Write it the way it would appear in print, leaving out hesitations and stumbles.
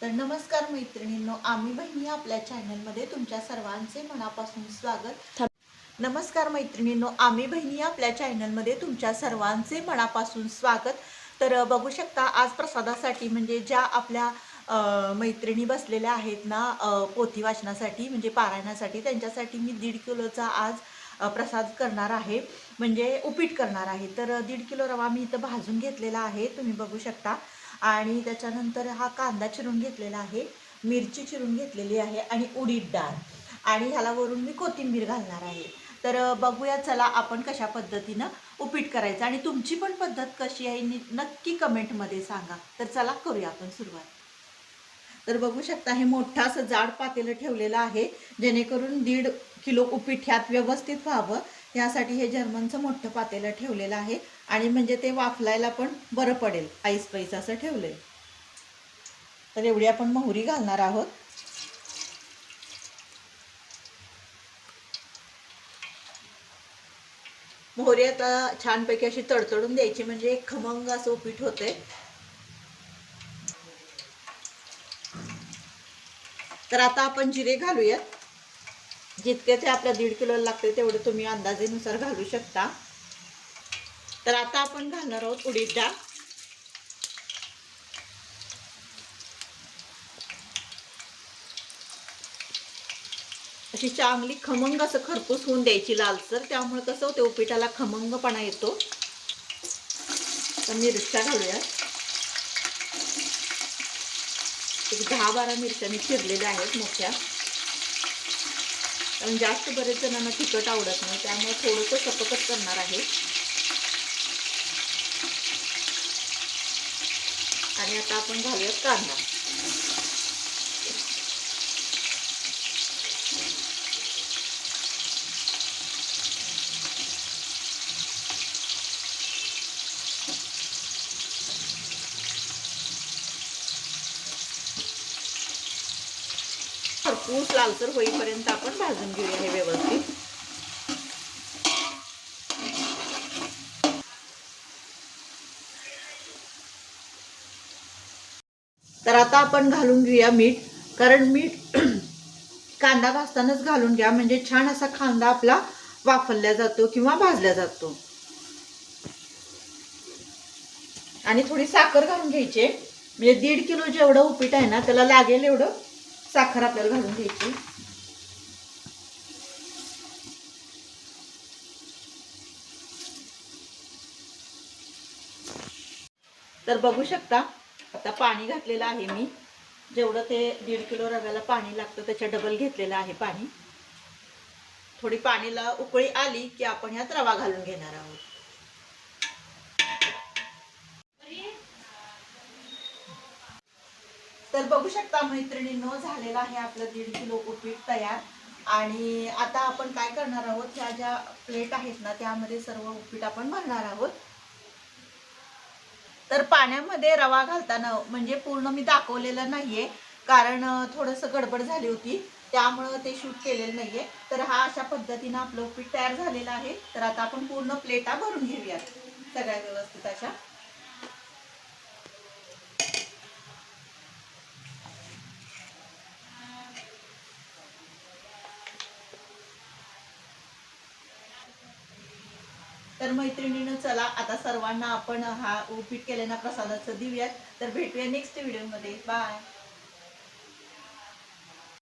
तर नमस्कार मैत्रिणींनो, आम्ही बहिणी आपल्या चॅनलमध्ये तुमच्या सर्वांचे मनापासून स्वागत। नमस्कार मैत्रिणींनो, आम्ही बहिणी आपल्या चॅनलमध्ये तुमच्या सर्वांचे मनापासून स्वागत। तर बघू शकता आज प्रसादासाठी म्हणजे ज्या आपल्या मैत्रिणी बसलेल्या आहेत ना, पोथी वाचनासाठी म्हणजे पारायणासाठी, त्यांच्यासाठी मी 1.5 किलोचा आज प्रसाद करणार आहे, म्हणजे उपीट करणार आहे। तर 1.5 किलो रवा मी इथं भाजून घेतलेला आहे, तुम्ही बघू शकता। आणि त्याच्यानंतर हा कांदा चिरून घेतलेला आहे, मिरची चिरून घेतलेली आहे आणि उडीद डाळ, आणि ह्याला वरून मी कोथिंबीर घालणार आहे। तर बघूया चला आपण कशा पद्धतीनं उपीट करायचं, आणि तुमची पण पद्धत कशी आहे नक्की कमेंटमध्ये सांगा। तर चला करूया आपण सुरुवात। तर बघू शकता हे मोठं असं जाड पातेलं ठेवलेलं आहे, जेणेकरून 1.5 किलो उपीट ह्यात व्यवस्थित व्हावं यासाठी हे जर्मनचं मोठं पातेलं ठेवलेलं आहे, आणि म्हणजे ते वाफलायला पण बरं पडेल, आईस पैस असं ठेवलंय। तर एवढी आपण मोहरी घालणार आहोत। मोहरी आता छानपैकी अशी तडतडून द्यायची, म्हणजे एक खमंग असं उपीट होते। तर आता आपण जिरे घालूयात, जितके ते आपल्या 1.5 किलो लागते तेवढे तुम्ही अंदाजेनुसार घालू शकता। तर आता आपण घालणार आहोत उडीद डाळ। अशी चांगली खमंग असं खरपूस होऊन द्यायची लालसर, त्यामुळे कसं होतं उपीटाला खमंगपणा येतो। तर मिरच्या घालूया, एक 10-12 मिरच्या मी चिरलेल्या आहेत मोठ्या, कारण जास्त बरेच जणांना तिखट आवडत नाही, त्यामुळे थोडंसं सपकच करणार आहे। आणि आता आपण घालूयात कांदा। खरपूस लालसर होईपर्यंत आपण भाजून घेऊया हे व्यवस्थित। तर आता आपण घालून घेऊया मीठ, कारण मीठ कांदा भाजतानाच घालून घ्या, म्हणजे छान असा कांदा आपला वाफरला जातो किंवा भाजला जातो। आणि थोडी साखर घालून घ्यायची, म्हणजे 1.5 किलो जेवढं उपीट आहे ना त्याला लागेल एवढं साखर आपल्याला घालून घ्यायची। तर बघू शकता आता पाणी घातलेलं आहे मी, जेवढं ते 1.5 किलो रव्याला पाणी लागतं त्याच्या डबल घेतलेलं आहे पाणी। थोडी पाणीला उकळी आली की आपण यात रवा घालून घेणार आहोत। तर बघू शकता मैत्रिणींनो, झालेला आहे आपलं 1.5 किलो उपीट तयार। आणि आता आपण काय करणार आहोत, ह्या ज्या प्लेट आहेत ना त्यामध्ये सर्व उपीट आपण भरणार आहोत। तर पाण्यामध्ये रवा घालताना म्हणजे पूर्ण मी दाखवलेलं नाहीये, कारण थोडंसं गडबड झाली होती, त्यामुळं ते शूट केलेलं नाहीये। तर हा अशा पद्धतीनं आपलं उपीट तयार झालेलं आहे। तर आता आपण पूर्ण प्लेटा भरून घेऊयात सगळ्या व्यवस्थित अशा। तर मैत्रिणींनो चला आता सर्वांना आपण हा उपीट केलेल्या प्रसादाचं देऊयात। तर भेटूया नेक्स्ट व्हिडिओमध्ये, बाय।